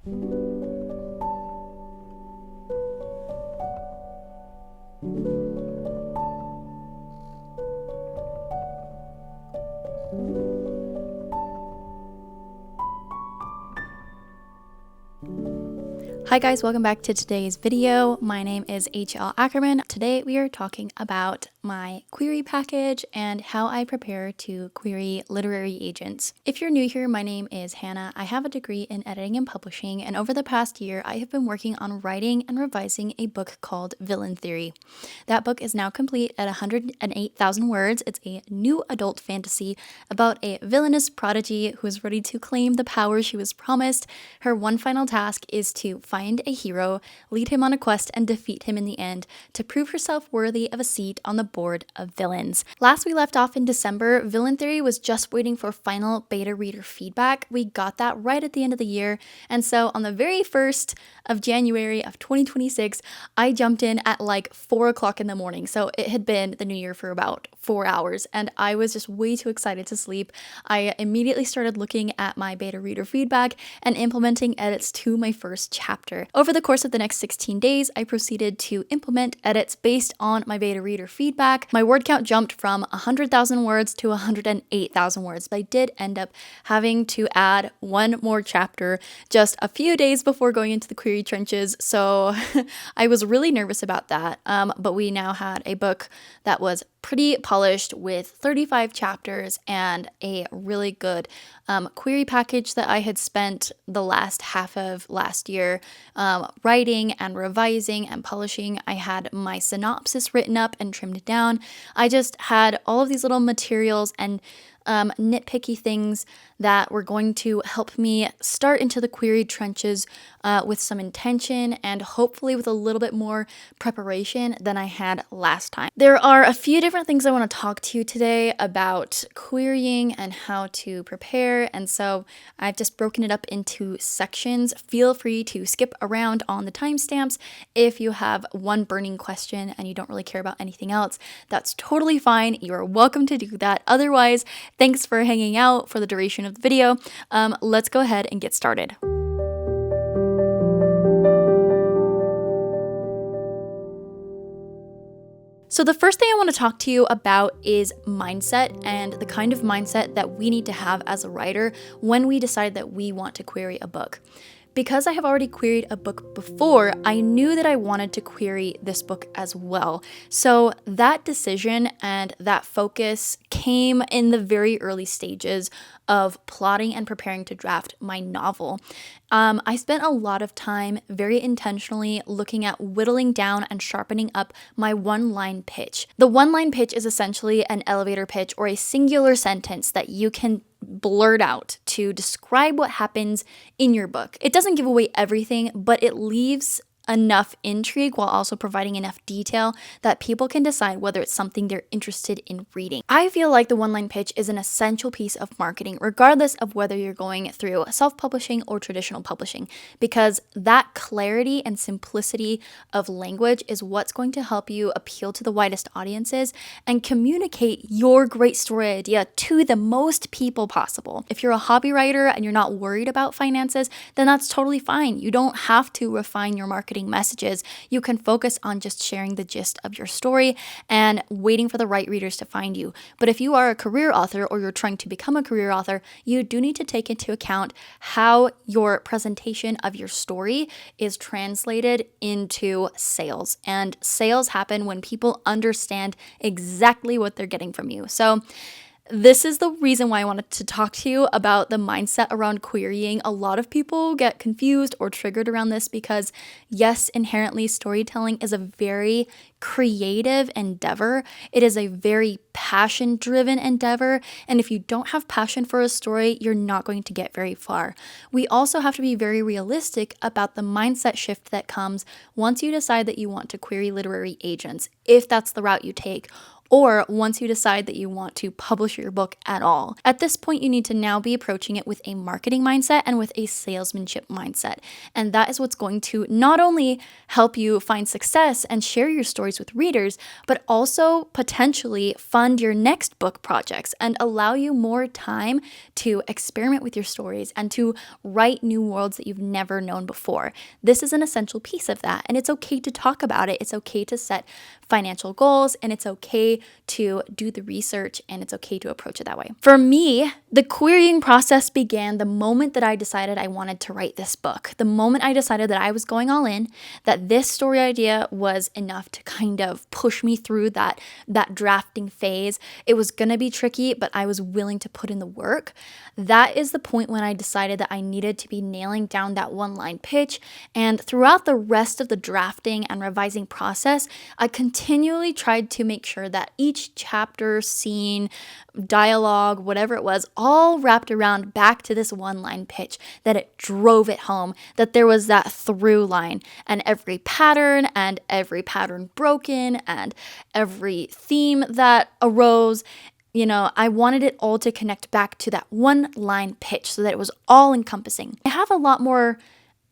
Hi guys, welcome back to today's video. My name is H.L. Ackerman. Today we are talking about my query package and how I prepare to query literary agents. If you're new here, my name is Hannah. I have a degree in editing and publishing, and over the past year I have been working on writing and revising a book called Villain Theory. That book is now complete at 108,000 words. It's a new adult fantasy about a villainous prodigy who is ready to claim the power she was promised. Her one final task is to find a hero, lead him on a quest, and defeat him in the end to prove herself worthy of a seat on the board of villains. Last we left off in December, Villain Theory was just waiting for final beta reader feedback. We got that right at the end of the year, and so on the very 1st of January of 2026, I jumped in at like 4 o'clock in the morning. So it had been the new year for about 4 hours, and I was just way too excited to sleep. I immediately started looking at my beta reader feedback and implementing edits to my first chapter. Over the course of the next 16 days, I proceeded to implement edits based on my beta reader feedback. My word count jumped from 100,000 words to 108,000 words, but I did end up having to add one more chapter just a few days before going into the query trenches, so I was really nervous about that, but we now had a book that was pretty polished with 35 chapters and a really good query package that I had spent the last half of last year writing and revising and polishing. I had my synopsis written up and trimmed down. I just had all of these little materials and nitpicky things that were going to help me start into the query trenches with some intention and hopefully with a little bit more preparation than I had last time. There are a few different things I want to talk to you today about querying and how to prepare, and so I've just broken it up into sections. Feel free to skip around on the timestamps if you have one burning question and you don't really care about anything else. That's totally fine. You're welcome to do that. Otherwise, thanks for hanging out for the duration of the video. Let's go ahead and get started. So the first thing I want to talk to you about is mindset and the kind of mindset that we need to have as a writer when we decide that we want to query a book. Because I have already queried a book before, I knew that I wanted to query this book as well. So that decision and that focus came in the very early stages of plotting and preparing to draft my novel. I spent a lot of time very intentionally looking at whittling down and sharpening up my one-line pitch. The one-line pitch is essentially an elevator pitch or a singular sentence that you can blurt out to describe what happens in your book. It doesn't give away everything, but it leaves enough intrigue while also providing enough detail that people can decide whether it's something they're interested in reading. I feel like the one-line pitch is an essential piece of marketing, regardless of whether you're going through self-publishing or traditional publishing, because that clarity and simplicity of language is what's going to help you appeal to the widest audiences and communicate your great story idea to the most people possible. If you're a hobby writer and you're not worried about finances, then that's totally fine. You don't have to refine your marketing messages. You can focus on just sharing the gist of your story and waiting for the right readers to find you. But if you are a career author or you're trying to become a career author, you do need to take into account how your presentation of your story is translated into sales. And sales happen when people understand exactly what they're getting from you. So this is the reason why I wanted to talk to you about the mindset around querying. A lot of people get confused or triggered around this because, yes, inherently storytelling is a very creative endeavor. It is a very passion-driven endeavor, and if you don't have passion for a story, you're not going to get very far. We also have to be very realistic about the mindset shift that comes once you decide that you want to query literary agents, if that's the route you take, or once you decide that you want to publish your book at all. At this point, you need to now be approaching it with a marketing mindset and with a salesmanship mindset. And that is what's going to not only help you find success and share your stories with readers, but also potentially fund your next book projects and allow you more time to experiment with your stories and to write new worlds that you've never known before. This is an essential piece of that, and it's okay to talk about it. It's okay to set financial goals, and it's okay to do the research, and it's okay to approach it that way. For me, the querying process began the moment that I decided I wanted to write this book. The moment I decided that I was going all in, that this story idea was enough to kind of push me through that drafting phase. It was gonna be tricky, but I was willing to put in the work. That is the point when I decided that I needed to be nailing down that one-line pitch. And throughout the rest of the drafting and revising process, I continually tried to make sure that each chapter, scene, dialogue, whatever it was, all wrapped around back to this one-line pitch, that it drove it home, that there was that through line, and every pattern broken and every theme that arose. I wanted it all to connect back to that one line pitch so that it was all encompassing. I have a lot more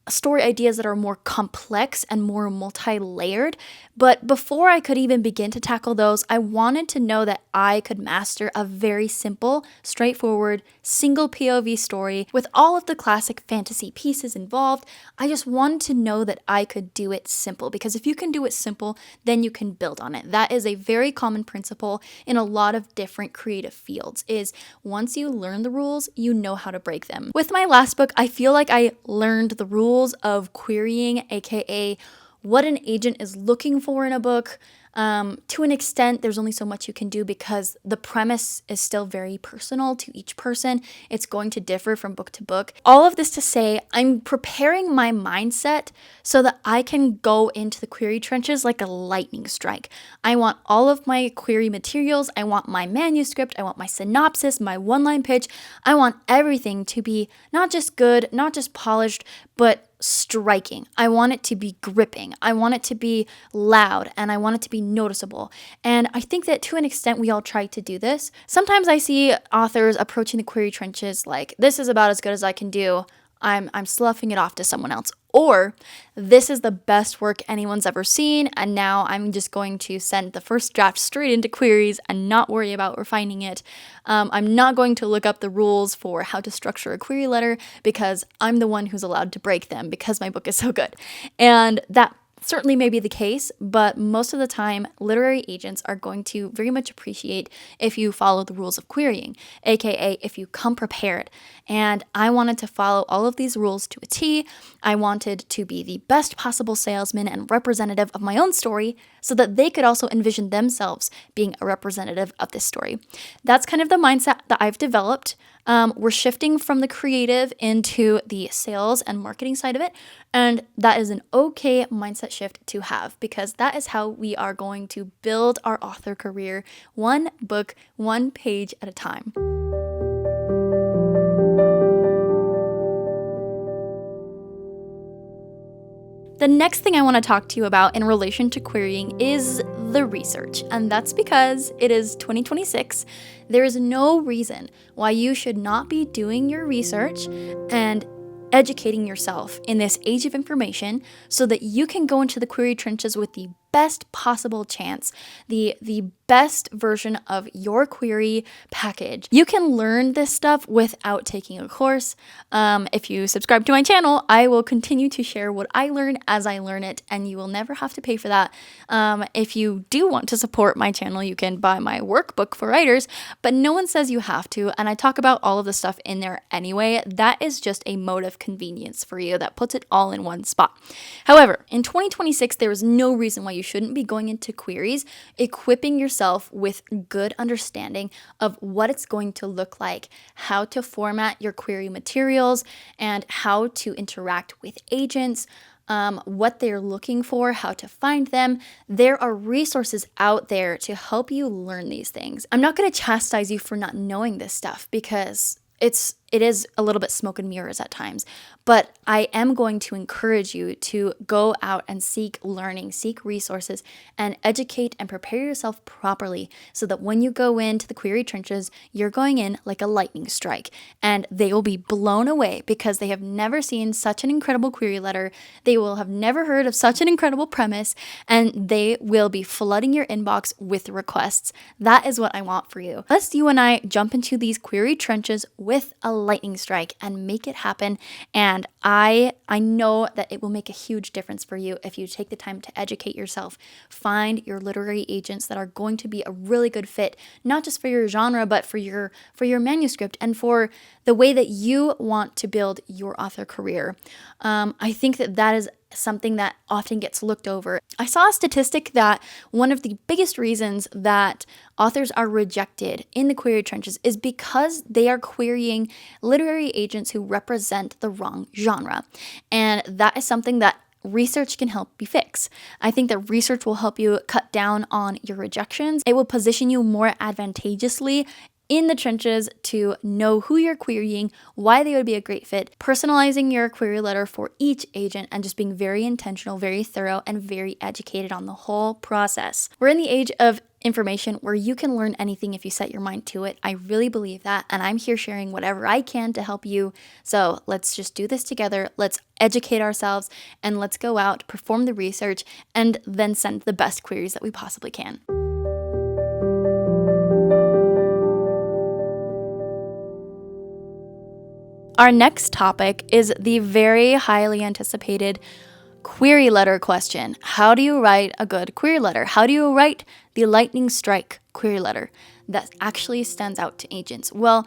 story ideas that are more complex and more multi-layered, but before I could even begin to tackle those, I wanted to know that I could master a very simple, straightforward, single POV story with all of the classic fantasy pieces involved. I just wanted to know that I could do it simple, because if you can do it simple, then you can build on it. That is a very common principle in a lot of different creative fields, is once you learn the rules, you know how to break them. With my last book, I feel like I learned the rules of querying, aka what an agent is looking for in a book. To an extent, there's only so much you can do because the premise is still very personal to each person. It's going to differ from book to book. All of this to say, I'm preparing my mindset so that I can go into the query trenches like a lightning strike. I want all of my query materials. I want my manuscript. I want my synopsis, my one-line pitch. I want everything to be not just good, not just polished, but striking. I want it to be gripping. I want it to be loud, and I want it to be noticeable. And I think that to an extent we all try to do this. Sometimes I see authors approaching the query trenches like, this is about as good as I can do. I'm sloughing it off to someone else. Or this is the best work anyone's ever seen, and now I'm just going to send the first draft straight into queries and not worry about refining it. I'm not going to look up the rules for how to structure a query letter because I'm the one who's allowed to break them because my book is so good. And that certainly may be the case, but most of the time, literary agents are going to very much appreciate if you follow the rules of querying, aka if you come prepared. And I wanted to follow all of these rules to a T. I wanted to be the best possible salesman and representative of my own story so that they could also envision themselves being a representative of this story. That's kind of the mindset that I've developed. We're shifting from the creative into the sales and marketing side of it, and that is an okay mindset shift to have because that is how we are going to build our author career, one book, one page at a time. The next thing I want to talk to you about in relation to querying is the research, and that's because it is 2026. There is no reason why you should not be doing your research and educating yourself in this age of information so that you can go into the query trenches with the best possible chance, the best version of your query package. You can learn this stuff without taking a course. If you subscribe to my channel, I will continue to share what I learn as I learn it, and you will never have to pay for that. If you do want to support my channel, you can buy my workbook for writers, but no one says you have to, and I talk about all of the stuff in there anyway. That is just a mode of convenience for you that puts it all in one spot. However, in 2026, there is no reason why you shouldn't be going into queries, equipping yourself with good understanding of what it's going to look like, how to format your query materials, and how to interact with agents, what they're looking for, how to find them. There are resources out there to help you learn these things. I'm not going to chastise you for not knowing this stuff because it's it is a little bit smoke and mirrors at times. But I am going to encourage you to go out and seek learning, seek resources, and educate and prepare yourself properly so that when you go into the query trenches, you're going in like a lightning strike, and they will be blown away because they have never seen such an incredible query letter. They will have never heard of such an incredible premise, and they will be flooding your inbox with requests. That is what I want for you. Let's you and I jump into these query trenches with a lightning strike and make it happen. And I know that it will make a huge difference for you if you take the time to educate yourself. Find your literary agents that are going to be a really good fit, not just for your genre, but for your manuscript and for the way that you want to build your author career. I think that is something that often gets looked over. I saw a statistic that one of the biggest reasons that authors are rejected in the query trenches is because they are querying literary agents who represent the wrong genre. And that is something that research can help you fix. I think that research will help you cut down on your rejections. It will position you more advantageously in the trenches to know who you're querying, why they would be a great fit, personalizing your query letter for each agent, and just being very intentional, very thorough, and very educated on the whole process. We're in the age of information where you can learn anything if you set your mind to it. I really believe that, and I'm here sharing whatever I can to help you. So let's just do this together. Let's educate ourselves, and let's go out, perform the research, and then send the best queries that we possibly can. Our next topic is the very highly anticipated query letter question. How do you write a good query letter? How do you write the lightning strike query letter that actually stands out to agents? Well,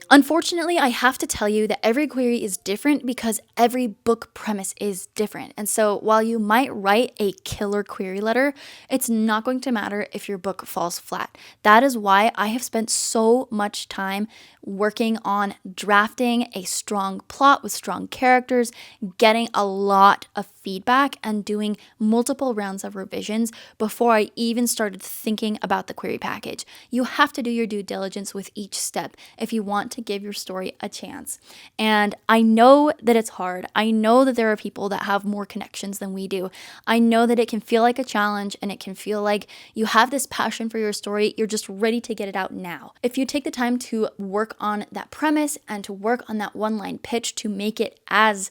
unfortunately, I have to tell you that every query is different because every book premise is different. And so while you might write a killer query letter, it's not going to matter if your book falls flat. That is why I have spent so much time working on drafting a strong plot with strong characters, getting a lot of feedback, and doing multiple rounds of revisions before I even started thinking about the query package. You have to do your due diligence with each step if you want to give your story a chance. And I know that it's hard. I know that there are people that have more connections than we do. I know that it can feel like a challenge, and it can feel like you have this passion for your story. You're just ready to get it out now. If you take the time to work on that premise and to work on that one-line pitch to make it as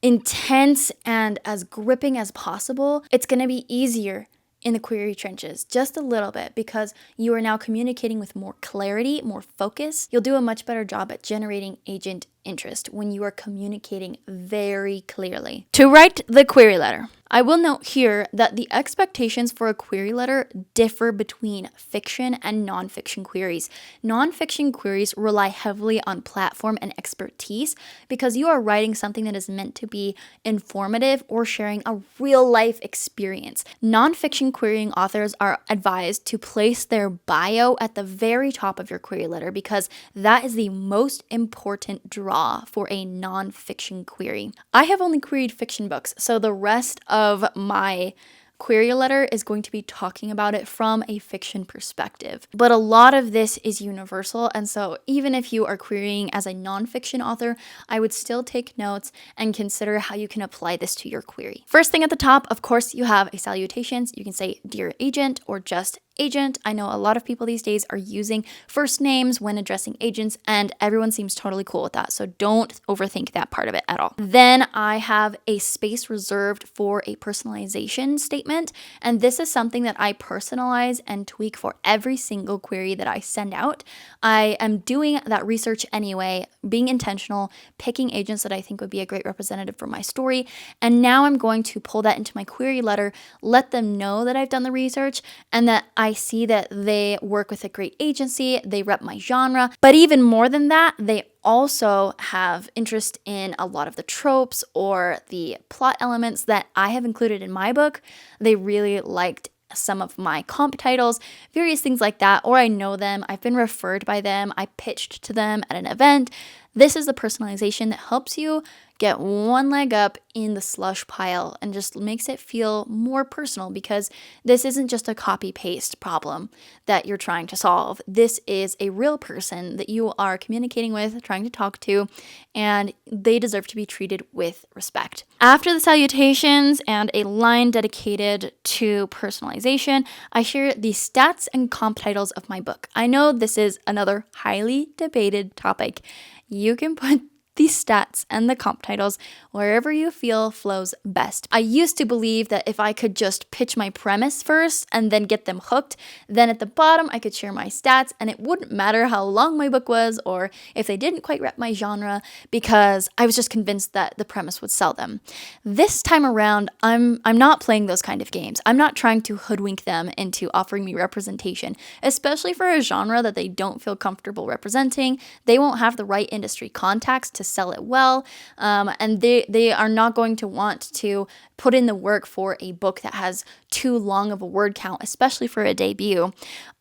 intense and as gripping as possible, it's going to be easier in the query trenches, just a little bit, because you are now communicating with more clarity, more focus. You'll do a much better job at generating agent interest when you are communicating very clearly. To write the query letter, I will note here that the expectations for a query letter differ between fiction and nonfiction queries. Nonfiction queries rely heavily on platform and expertise because you are writing something that is meant to be informative or sharing a real life experience. Nonfiction querying authors are advised to place their bio at the very top of your query letter because that is the most important draw for a nonfiction query. I have only queried fiction books, so the rest of my query letter is going to be talking about it from a fiction perspective. But a lot of this is universal, and so even if you are querying as a nonfiction author, I would still take notes and consider how you can apply this to your query. First thing at the top, of course, you have a salutations. You can say dear agent or just agent. I know a lot of people these days are using first names when addressing agents, and everyone seems totally cool with that. So don't overthink that part of it at all. Then I have a space reserved for a personalization statement. And this is something that I personalize and tweak for every single query that I send out. I am doing that research anyway, being intentional, picking agents that I think would be a great representative for my story. And now I'm going to pull that into my query letter, let them know that I've done the research and that I see that they work with a great agency, they rep my genre, but even more than that, they also have interest in a lot of the tropes or the plot elements that I have included in my book. They really liked some of my comp titles, various things like that, or I know them, I've been referred by them, I pitched to them at an event. This is the personalization that helps you get one leg up in the slush pile and just makes it feel more personal, because this isn't just a copy paste problem that you're trying to solve. This is a real person that you are communicating with, trying to talk to, and they deserve to be treated with respect. After the salutations and a line dedicated to personalization, I share the stats and comp titles of my book. I know this is another highly debated topic. You can put the stats and the comp titles wherever you feel flows best. I used to believe that if I could just pitch my premise first and then get them hooked, then at the bottom I could share my stats and it wouldn't matter how long my book was or if they didn't quite rep my genre, because I was just convinced that the premise would sell them. This time around, I'm not playing those kind of games. I'm not trying to hoodwink them into offering me representation, especially for a genre that they don't feel comfortable representing. They won't have the right industry contacts to sell it well, and they are not going to want to put in the work for a book that has too long of a word count, especially for a debut.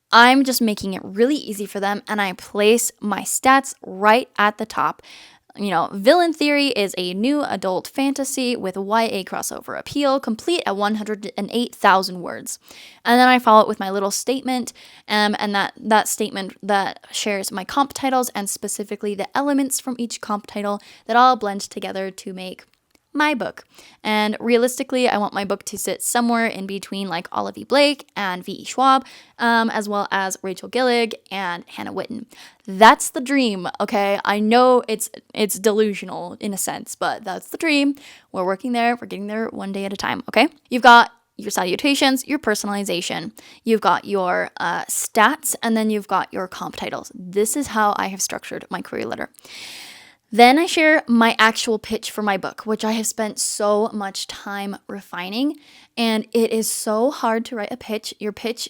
I'm just making it really easy for them, and I place my stats right at the top. Villain Theory is a new adult fantasy with YA crossover appeal, complete at 108,000 words. And then I follow it with my little statement, and that statement that shares my comp titles and specifically the elements from each comp title that all blend together to make my book. And realistically, I want my book to sit somewhere in between like Olive E. Blake and V.E. Schwab, as well as Rachel Gillig and Hannah Witten. That's the dream, okay? I know it's delusional in a sense, but that's the dream. We're working there. We're getting there one day at a time, okay? You've got your salutations, your personalization, you've got your stats, and then you've got your comp titles. This is how I have structured my query letter. Then I share my actual pitch for my book, which I have spent so much time refining, and it is so hard to write a pitch. Your pitch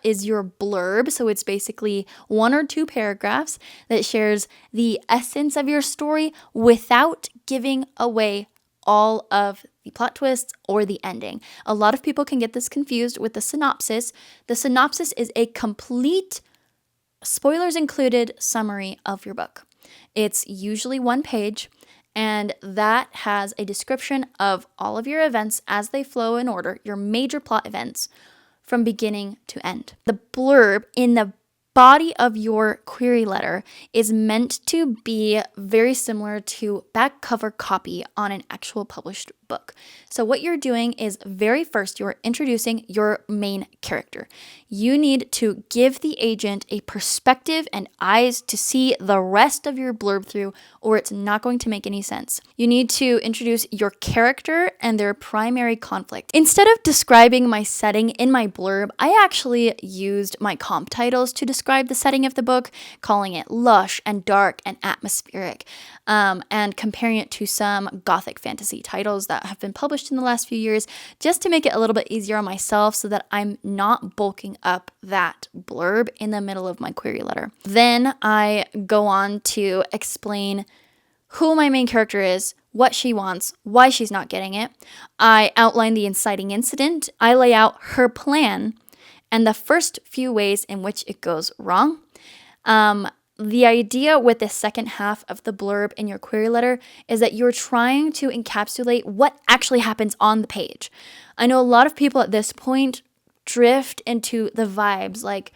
is your blurb, so it's basically 1 or 2 paragraphs that shares the essence of your story without giving away all of the plot twists or the ending. A lot of people can get this confused with the synopsis. The synopsis is a complete, spoilers included, summary of your book. It's usually 1 page, and that has a description of all of your events as they flow in order, your major plot events from beginning to end. The blurb in the body of your query letter is meant to be very similar to back cover copy on an actual published book. So what you're doing is very first, you're introducing your main character. You need to give the agent a perspective and eyes to see the rest of your blurb through, or it's not going to make any sense. You need to introduce your character and their primary conflict. Instead of describing my setting in my blurb, I actually used my comp titles to describe the setting of the book, calling it lush and dark and atmospheric, and comparing it to some gothic fantasy titles that have been published in the last few years, just to make it a little bit easier on myself so that I'm not bulking up that blurb in the middle of my query letter. Then I go on to explain who my main character is, what she wants, why she's not getting it. I outline the inciting incident. I lay out her plan and the first few ways in which it goes wrong. The idea with the second half of the blurb in your query letter is that you're trying to encapsulate what actually happens on the page. I know a lot of people at this point drift into the vibes like,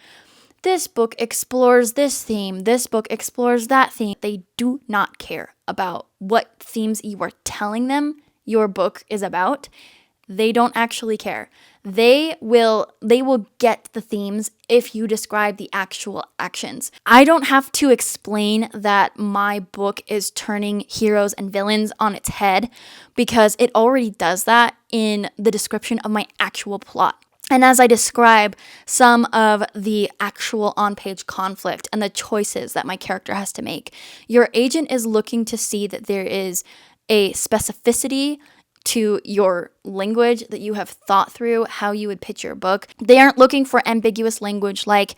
this book explores this theme, this book explores that theme. They do not care about what themes you are telling them your book is about. They don't actually care. They will get the themes if you describe the actual actions. I don't have to explain that my book is turning heroes and villains on its head, because it already does that in the description of my actual plot. And as I describe some of the actual on-page conflict and the choices that my character has to make, your agent is looking to see that there is a specificity to your language, that you have thought through how you would pitch your book. They aren't looking for ambiguous language like,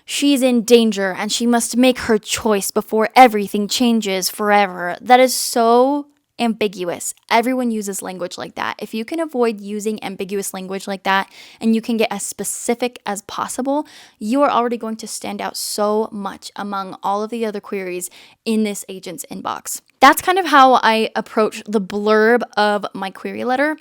she's in danger and she must make her choice before everything changes forever. That is so ambiguous. Everyone uses language like that. If you can avoid using ambiguous language like that and you can get as specific as possible, you are already going to stand out so much among all of the other queries in this agent's inbox. That's kind of how I approach the blurb of my query letter.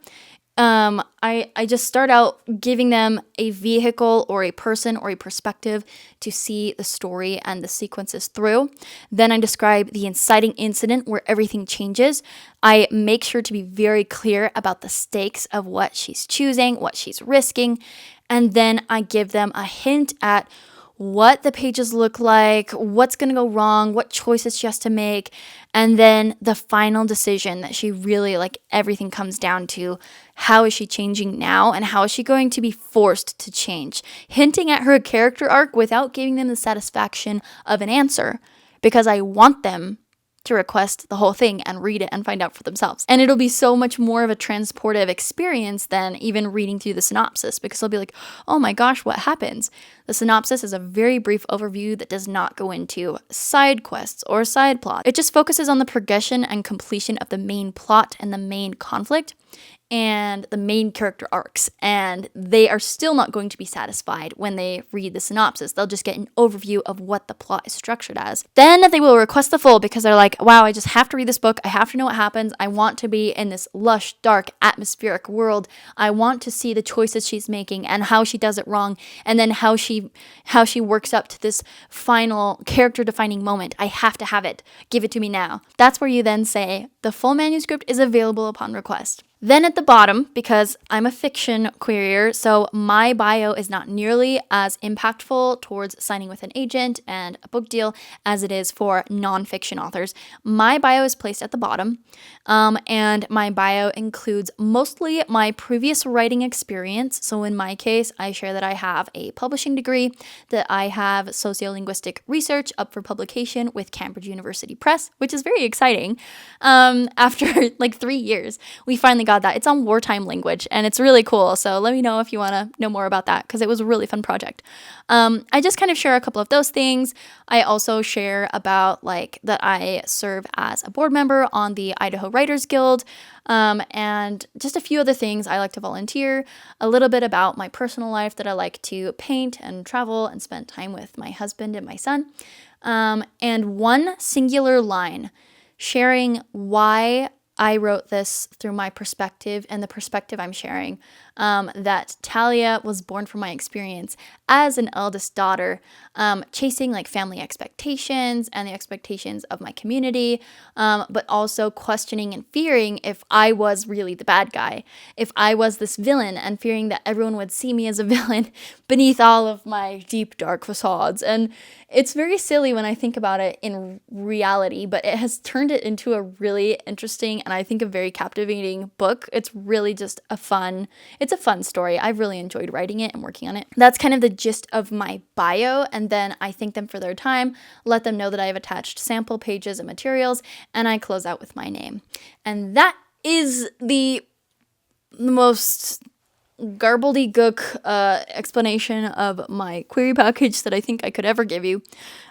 I just start out giving them a vehicle or a person or a perspective to see the story and the sequences through. Then I describe the inciting incident where everything changes. I make sure to be very clear about the stakes of what she's choosing, what she's risking, and then I give them a hint at what the pages look like, what's going to go wrong, what choices she has to make, and then the final decision that she really, like, everything comes down to. How is she changing now, and how is she going to be forced to change? Hinting at her character arc without giving them the satisfaction of an answer, because I want them to request the whole thing and read it and find out for themselves. And it'll be so much more of a transportive experience than even reading through the synopsis, because they'll be like, oh my gosh, what happens? The synopsis is a very brief overview that does not go into side quests or side plot. It just focuses on the progression and completion of the main plot and the main conflict and the main character arcs, and they are still not going to be satisfied when they read the synopsis. They'll just get an overview of what the plot is structured as. Then they will request the full because they're like, wow, I just have to read this book. I have to know what happens. I want to be in this lush, dark, atmospheric world. I want to see the choices she's making and how she does it wrong, and then how she works up to this final character-defining moment. I have to have it. Give it to me now. That's where you then say, the full manuscript is available upon request. Then at the bottom, because I'm a fiction querier, so my bio is not nearly as impactful towards signing with an agent and a book deal as it is for nonfiction authors. My bio is placed at the bottom, and my bio includes mostly my previous writing experience. So in my case, I share that I have a publishing degree, that I have sociolinguistic research up for publication with Cambridge University Press, which is very exciting. After like 3 years, we finally got that. It's on wartime language and it's really cool. So let me know if you want to know more about that, because it was a really fun project. I just kind of share a couple of those things. I also share about like that I serve as a board member on the Idaho Writers Guild, and just a few other things. I like to volunteer, a little bit about my personal life, that I like to paint and travel and spend time with my husband and my son, and one singular line sharing why I wrote this through my perspective and the perspective I'm sharing, that Talia was born from my experience as an eldest daughter, chasing like family expectations and the expectations of my community, but also questioning and fearing if I was really the bad guy, if I was this villain, and fearing that everyone would see me as a villain beneath all of my deep, dark facades. And it's very silly when I think about it in reality, but it has turned it into a really interesting and I think a very captivating book. It's really just it's a fun story. I've really enjoyed writing it and working on it. That's kind of the gist of my bio, and then I thank them for their time, let them know that I have attached sample pages and materials, and I close out with my name. And is the most garbledy-gook explanation of my query package that I think I could ever give you.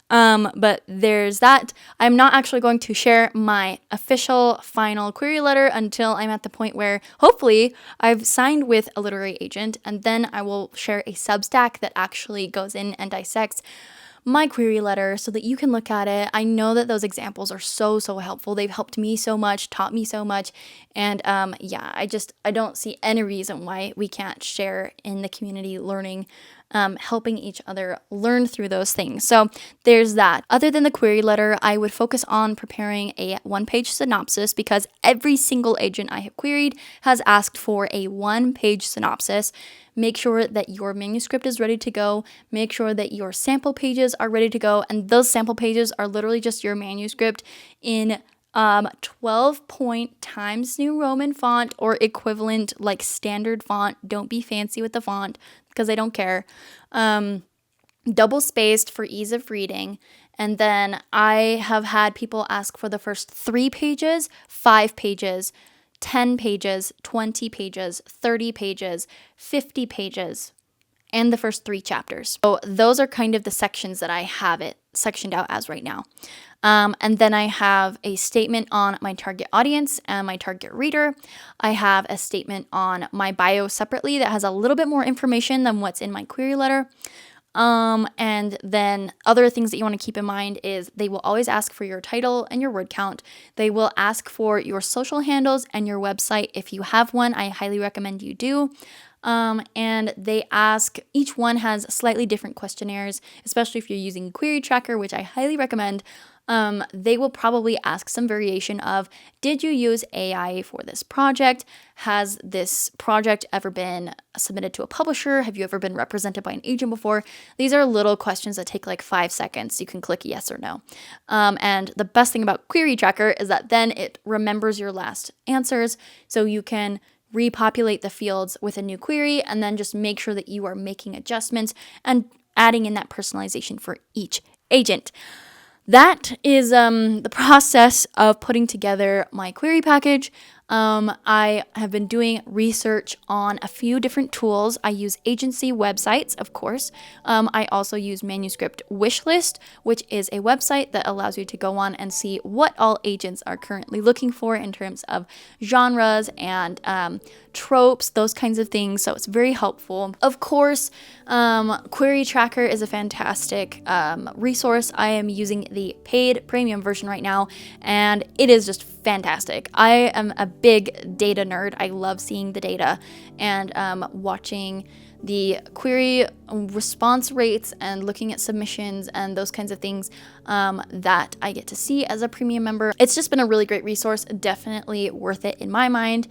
But there's that. I'm not actually going to share my official final query letter until I'm at the point where hopefully I've signed with a literary agent, and then I will share a Substack that actually goes in and dissects my query letter so that you can look at it. I know that those examples are so helpful. They've helped me so much, taught me so much. And I don't see any reason why we can't share in the community learning, helping each other learn through those things. So there's that. Other than the query letter, I would focus on preparing a one-page synopsis, because every single agent I have queried has asked for a one-page synopsis. Make sure that your manuscript is ready to go. Make sure that your sample pages are ready to go. And those sample pages are literally just your manuscript in 12-point Times New Roman font or equivalent, like standard font. Don't be fancy with the font, because I don't care. Double spaced for ease of reading. And then I have had people ask for the first 3 pages, 5 pages, 10 pages, 20 pages, 30 pages, 50 pages. and the first 3 chapters. So those are kind of the sections that I have it sectioned out as right now. And then I have a statement on my target audience and my target reader. I have a statement on my bio separately that has a little bit more information than what's in my query letter. And then other things that you want to keep in mind is they will always ask for your title and your word count. They will ask for your social handles and your website. If you have one, I highly recommend you do. And they ask, each one has slightly different questionnaires, especially if you're using Query Tracker, which I highly recommend. They will probably ask some variation of, did you use AI for this project? Has this project ever been submitted to a publisher? Have you ever been represented by an agent before? These are little questions that take like 5 seconds. You can click yes or no. And the best thing about Query Tracker is that then it remembers your last answers, so you can repopulate the fields with a new query and then just make sure that you are making adjustments and adding in that personalization for each agent. That is the process of putting together my query package. I have been doing research on a few different tools. I use agency websites, of course. I also use Manuscript Wishlist, which is a website that allows you to go on and see what all agents are currently looking for in terms of genres and tropes, those kinds of things. So it's very helpful. Of course, Query Tracker is a fantastic resource. I am using the paid premium version right now, and it is just fantastic. I am a big data nerd. I love seeing the data and watching the query response rates and looking at submissions and those kinds of things that I get to see as a premium member. It's just been a really great resource, definitely worth it in my mind.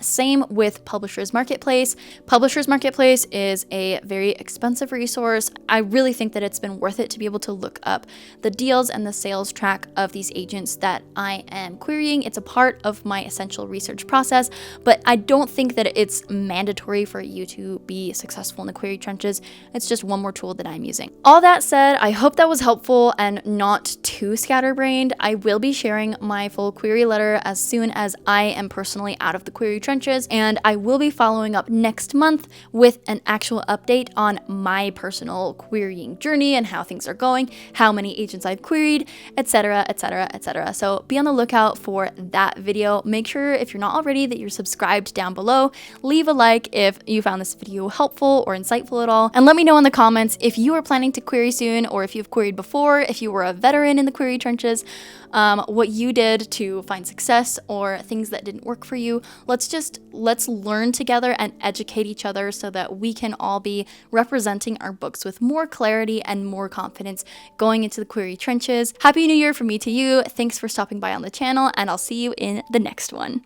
Same with Publishers Marketplace. Publishers Marketplace is a very expensive resource. I really think that it's been worth it to be able to look up the deals and the sales track of these agents that I am querying. It's a part of my essential research process, but I don't think that it's mandatory for you to be successful in the query trenches. It's just one more tool that I'm using. All that said, I hope that was helpful and not too scatterbrained. I will be sharing my full query letter as soon as I am personally out of the query trenches, and I will be following up next month with an actual update on my personal querying journey and how things are going, how many agents I've queried, etc., etc., etc. So be on the lookout for that video. Make sure, if you're not already, that you're subscribed down below. Leave a like if you found this video helpful or insightful at all, and let me know in the comments if you are planning to query soon, or if you've queried before, if you were a veteran in the query trenches, what you did to find success or things that didn't work for you. Let's learn together and educate each other so that we can all be representing our books with more clarity and more confidence going into the query trenches. Happy New Year from me to you. Thanks for stopping by on the channel, and I'll see you in the next one.